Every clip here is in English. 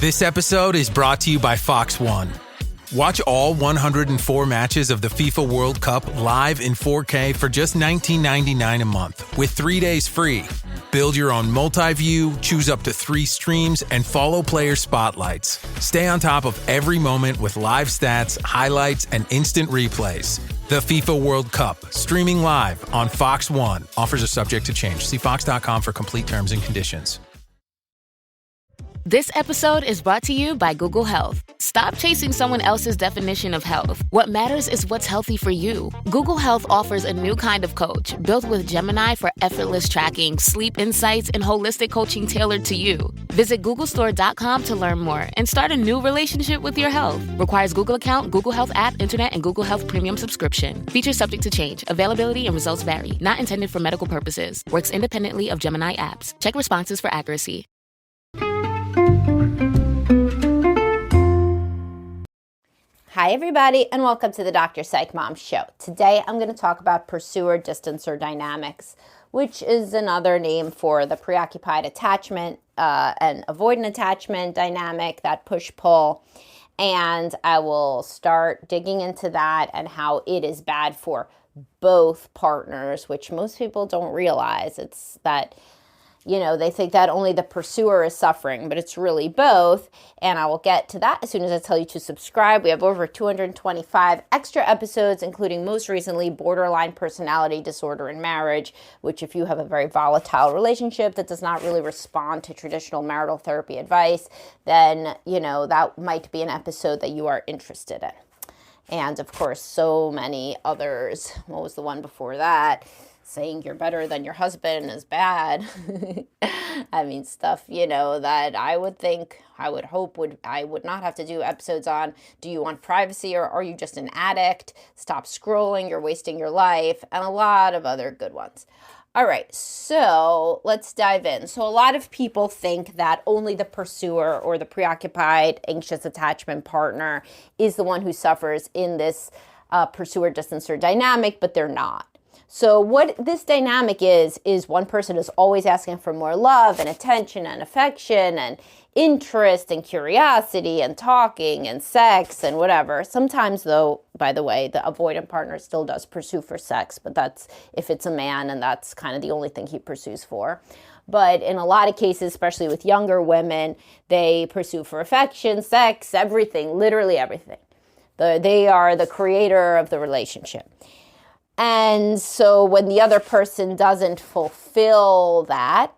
This episode is brought to you by Fox One. Watch all 104 matches of the FIFA World Cup live in 4K for just $19.99 a month with 3 days free. Build your own multi-view, choose up to 3 streams, and follow player spotlights. Stay on top of every moment with live stats, highlights, and instant replays. The FIFA World Cup, streaming live on Fox One. Offers are subject to change. See fox.com for complete terms and conditions. This episode is brought to you by Google Health. Stop chasing someone else's definition of health. What matters is what's healthy for you. Google Health offers a new kind of coach built with Gemini for effortless tracking, sleep insights, and holistic coaching tailored to you. Visit googlestore.com to learn more and start a new relationship with your health. Requires Google account, Google Health app, internet, and Google Health premium subscription. Features subject to change. Availability and results vary. Not intended for medical purposes. Works independently of Gemini apps. Check responses for accuracy. Hi, everybody, and welcome to the Dr. Psych Mom Show. Today, I'm going to talk about pursuer-distancer dynamics, which is another name for the preoccupied attachment and avoidant attachment dynamic, that push-pull. And I will start digging into that and how it is bad for both partners, which most people don't realize. It's that, you know, they think that only the pursuer is suffering, but it's really both. And I will get to that as soon as I tell you to subscribe. We have over 225 extra episodes, including most recently borderline personality disorder in marriage, which if you have a very volatile relationship that does not really respond to traditional marital therapy advice, then, you know, that might be an episode that you are interested in. And of course, so many others. What was the one before that? Saying you're better than your husband is bad. I mean, stuff, you know, that I would hope I would not have to do episodes on. Do you want privacy, or are you just an addict? Stop scrolling, you're wasting your life, and a lot of other good ones. All right, so let's dive in. So a lot of people think that only the pursuer or the preoccupied anxious attachment partner is the one who suffers in this pursuer-distancer dynamic, but they're not. So what this dynamic is one person is always asking for more love and attention and affection and interest and curiosity and talking and sex and whatever. Sometimes, though, by the way, the avoidant partner still does pursue for sex, but that's if it's a man, and that's kind of the only thing he pursues for. But in a lot of cases, especially with younger women, they pursue for affection, sex, everything, literally everything. They are the creator of the relationship. And so when the other person doesn't fulfill that,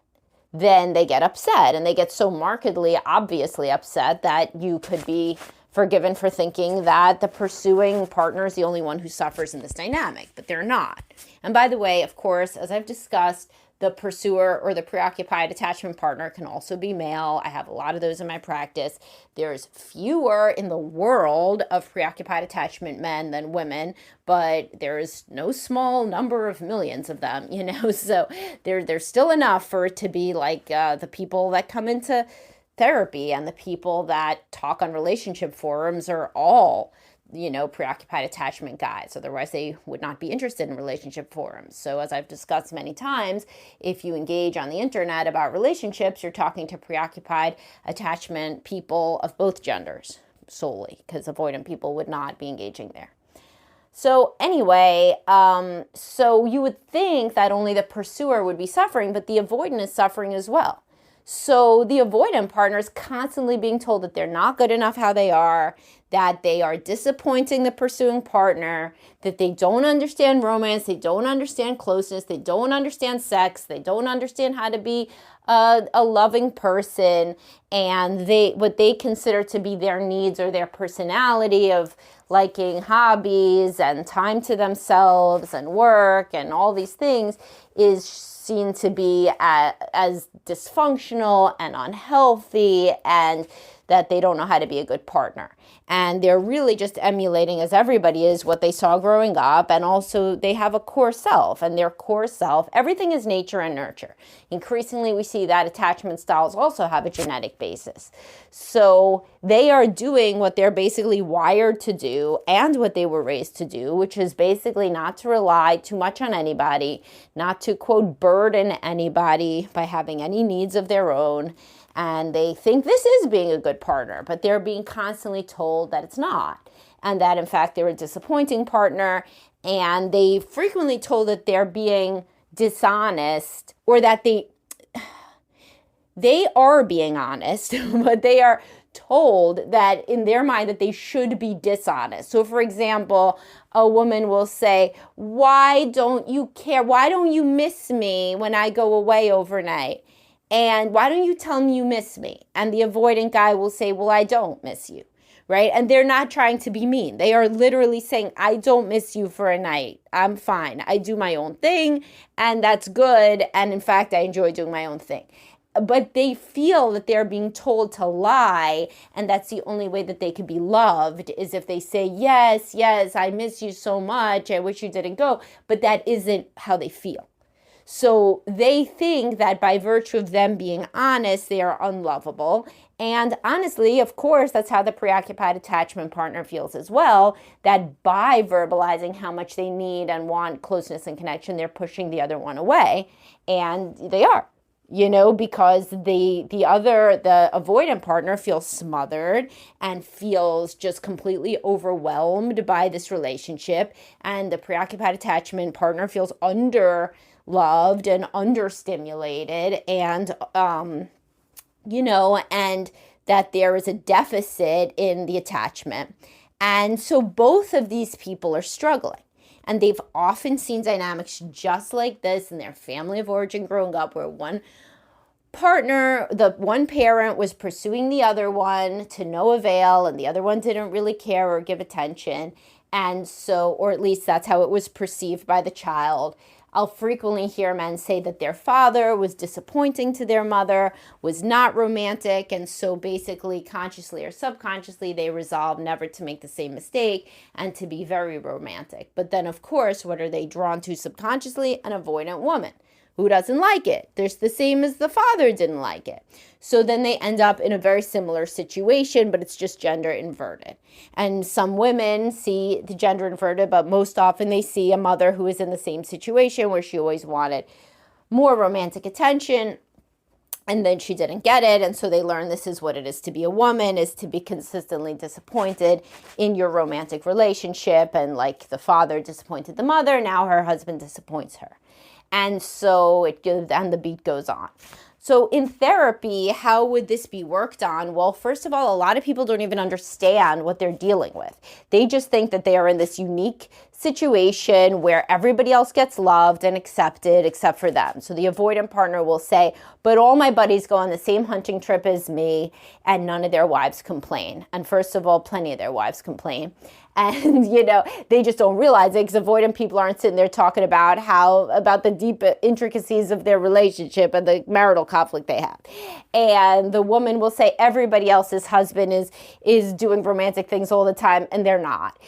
then they get upset, and they get so markedly, obviously upset that you could be forgiven for thinking that the pursuing partner is the only one who suffers in this dynamic, but they're not. And by the way, of course, as I've discussed, the pursuer or the preoccupied attachment partner can also be male. I have a lot of those in my practice. There's fewer in the world of preoccupied attachment men than women, but there's no small number of millions of them, you know, so there's still enough for it to be like the people that come into therapy and the people that talk on relationship forums are all, you know, preoccupied attachment guys. Otherwise, they would not be interested in relationship forums. So as I've discussed many times, if you engage on the internet about relationships, you're talking to preoccupied attachment people of both genders solely, because avoidant people would not be engaging there. So anyway, so you would think that only the pursuer would be suffering, but the avoidant is suffering as well. So the avoidant partner is constantly being told that they're not good enough how they are, that they are disappointing the pursuing partner, that they don't understand romance, they don't understand closeness, they don't understand sex, they don't understand how to be a loving person, and what they consider to be their needs or their personality of liking hobbies and time to themselves and work and all these things is seen to be as dysfunctional and unhealthy, and that they don't know how to be a good partner. And they're really just emulating, as everybody is, what they saw growing up. And also they have a core self, and their core self, everything is nature and nurture. Increasingly, we see that attachment styles also have a genetic basis. So they are doing what they're basically wired to do and what they were raised to do, which is basically not to rely too much on anybody, not to, quote, burden anybody by having any needs of their own, And they think this is being a good partner, but they're being constantly told that it's not. And that, in fact, they're a disappointing partner. And they frequently told that they're being dishonest, or that they are being honest, but they are told that in their mind that they should be dishonest. So for example, a woman will say, why don't you care? Why don't you miss me when I go away overnight? And why don't you tell me you miss me? And the avoidant guy will say, well, I don't miss you, right? And they're not trying to be mean. They are literally saying, I don't miss you for a night. I'm fine. I do my own thing, and that's good. And in fact, I enjoy doing my own thing. But they feel that they're being told to lie, and that's the only way that they can be loved, is if they say, yes, I miss you so much, I wish you didn't go, but that isn't how they feel. So they think that by virtue of them being honest, they are unlovable. And honestly, of course, that's how the preoccupied attachment partner feels as well, that by verbalizing how much they need and want closeness and connection, they're pushing the other one away, and they are. Because the avoidant partner feels smothered and feels just completely overwhelmed by this relationship. And the preoccupied attachment partner feels under-loved and understimulated, and, and that there is a deficit in the attachment. And so both of these people are struggling. And they've often seen dynamics just like this in their family of origin growing up, where one parent was pursuing the other one to no avail, and the other one didn't really care or give attention. And so, or at least that's how it was perceived by the child. I'll frequently hear men say that their father was disappointing to their mother, was not romantic, and so basically, consciously or subconsciously, they resolve never to make the same mistake and to be very romantic. But then, of course, what are they drawn to subconsciously? An avoidant woman. Who doesn't like it? There's the same as the father didn't like it. So then they end up in a very similar situation, but it's just gender inverted. And some women see the gender inverted, but most often they see a mother who is in the same situation where she always wanted more romantic attention, and then she didn't get it. And so they learn this is what it is to be a woman, is to be consistently disappointed in your romantic relationship. And like the father disappointed the mother, now her husband disappoints her. And so and the beat goes on. So in therapy, how would this be worked on? Well, first of all, a lot of people don't even understand what they're dealing with. They just think that they are in this unique situation where everybody else gets loved and accepted except for them. So the avoidant partner will say, but all my buddies go on the same hunting trip as me, and none of their wives complain. And first of all, plenty of their wives complain. And, they just don't realize it, because avoidant people aren't sitting there talking about about the deep intricacies of their relationship and the marital conflict they have. And the woman will say everybody else's husband is doing romantic things all the time, and they're not.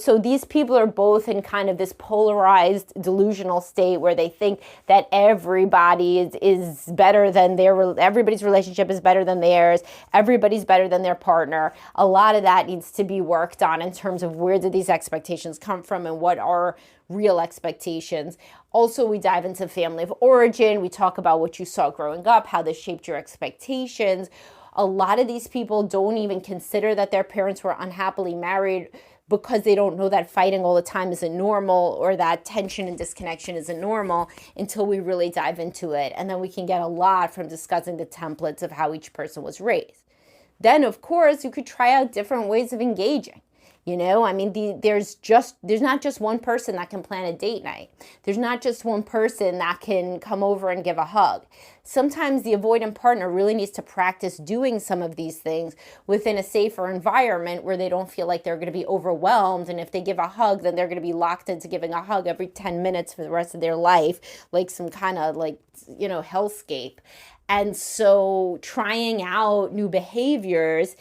So these people are both in kind of this polarized delusional state where they think that everybody is better than everybody's relationship is better than theirs. Everybody's better than their partner. A lot of that needs to be worked on in terms of where did these expectations come from and what are real expectations. Also, we dive into family of origin. We talk about what you saw growing up, how this shaped your expectations. A lot of these people don't even consider that their parents were unhappily married because they don't know that fighting all the time isn't normal, or that tension and disconnection isn't normal, until we really dive into it. And then we can get a lot from discussing the templates of how each person was raised. Then, of course, you could try out different ways of engaging. There's not just one person that can plan a date night. There's not just one person that can come over and give a hug. Sometimes the avoidant partner really needs to practice doing some of these things within a safer environment where they don't feel like they're going to be overwhelmed. And if they give a hug, then they're going to be locked into giving a hug every 10 minutes for the rest of their life, like some kind of hellscape. And so trying out new behaviors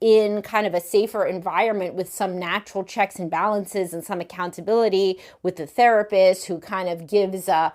in kind of a safer environment with some natural checks and balances and some accountability with the therapist, who kind of gives a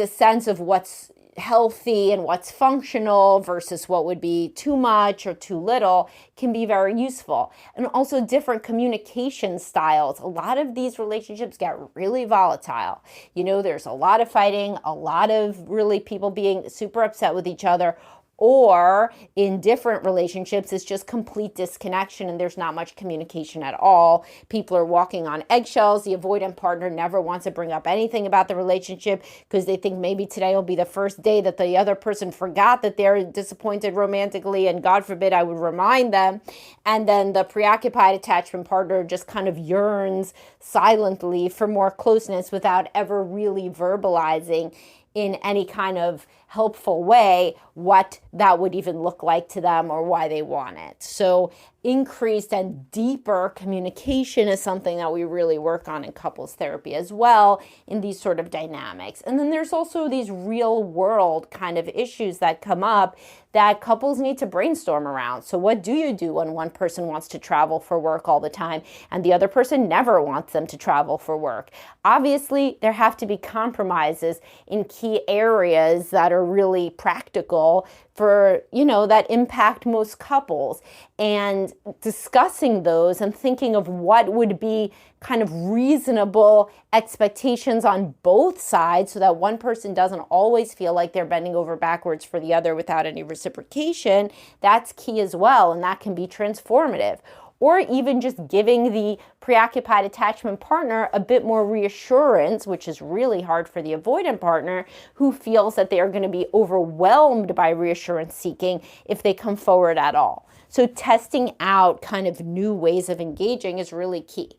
sense of what's healthy and what's functional versus what would be too much or too little, can be very useful. And also different communication styles. A lot of these relationships get really volatile. There's a lot of fighting, a lot of really people being super upset with each other, Or in different relationships, it's just complete disconnection and there's not much communication at all. People are walking on eggshells. The avoidant partner never wants to bring up anything about the relationship because they think maybe today will be the first day that the other person forgot that they're disappointed romantically, and God forbid I would remind them. And then the preoccupied attachment partner just kind of yearns silently for more closeness without ever really verbalizing in any kind of helpful way what that would even look like to them or why they want it. So increased and deeper communication is something that we really work on in couples therapy as well in these sort of dynamics. And then there's also these real world kind of issues that come up that couples need to brainstorm around. So what do you do when one person wants to travel for work all the time and the other person never wants them to travel for work? Obviously, there have to be compromises in key areas that are really practical for, that impact most couples, and discussing those and thinking of what would be kind of reasonable expectations on both sides so that one person doesn't always feel like they're bending over backwards for the other without any reciprocation. That's key as well, and that can be transformative. Or even just giving the preoccupied attachment partner a bit more reassurance, which is really hard for the avoidant partner who feels that they are going to be overwhelmed by reassurance seeking if they come forward at all. So testing out kind of new ways of engaging is really key.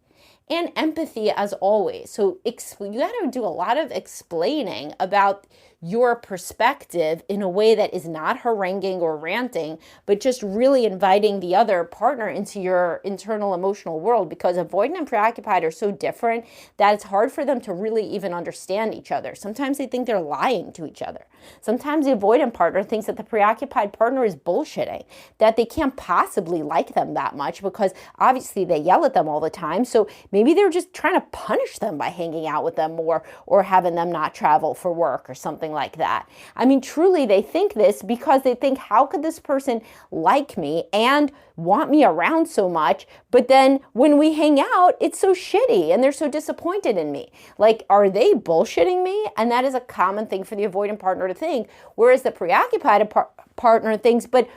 And empathy as always. So you got to do a lot of explaining about your perspective in a way that is not haranguing or ranting, but just really inviting the other partner into your internal emotional world, because avoidant and preoccupied are so different that it's hard for them to really even understand each other. Sometimes they think they're lying to each other. Sometimes the avoidant partner thinks that the preoccupied partner is bullshitting, that they can't possibly like them that much because obviously they yell at them all the time. So maybe they're just trying to punish them by hanging out with them more or having them not travel for work or something like that. I mean, truly they think this because they think, how could this person like me and want me around so much, but then when we hang out, it's so shitty and they're so disappointed in me. Like, are they bullshitting me? And that is a common thing for the avoidant partner to think, whereas the preoccupied partner thinks, but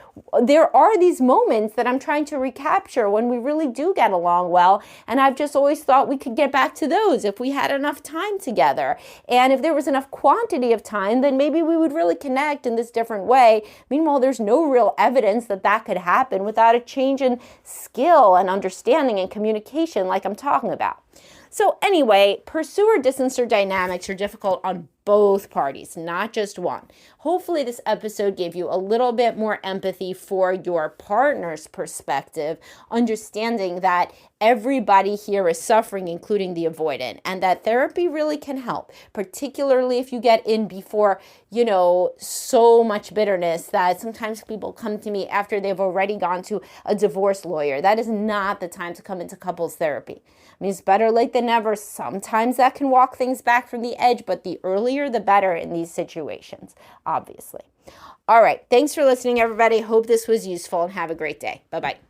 there are these moments that I'm trying to recapture when we really do get along well, and I've just always thought we could get back to those if we had enough time together. And if there was enough quantity of time, then maybe we would really connect in this different way. Meanwhile, there's no real evidence that that could happen without a change in skill and understanding and communication like I'm talking about. So anyway, pursuer-distancer dynamics are difficult on both parties, not just one. Hopefully this episode gave you a little bit more empathy for your partner's perspective, understanding that everybody here is suffering, including the avoidant, and that therapy really can help, particularly if you get in before, so much bitterness that sometimes people come to me after they've already gone to a divorce lawyer. That is not the time to come into couples therapy. I mean, it's better late than never. Sometimes that can walk things back from the edge, but the earlier the better in these situations, obviously. All right. Thanks for listening, everybody. Hope this was useful and have a great day. Bye-bye.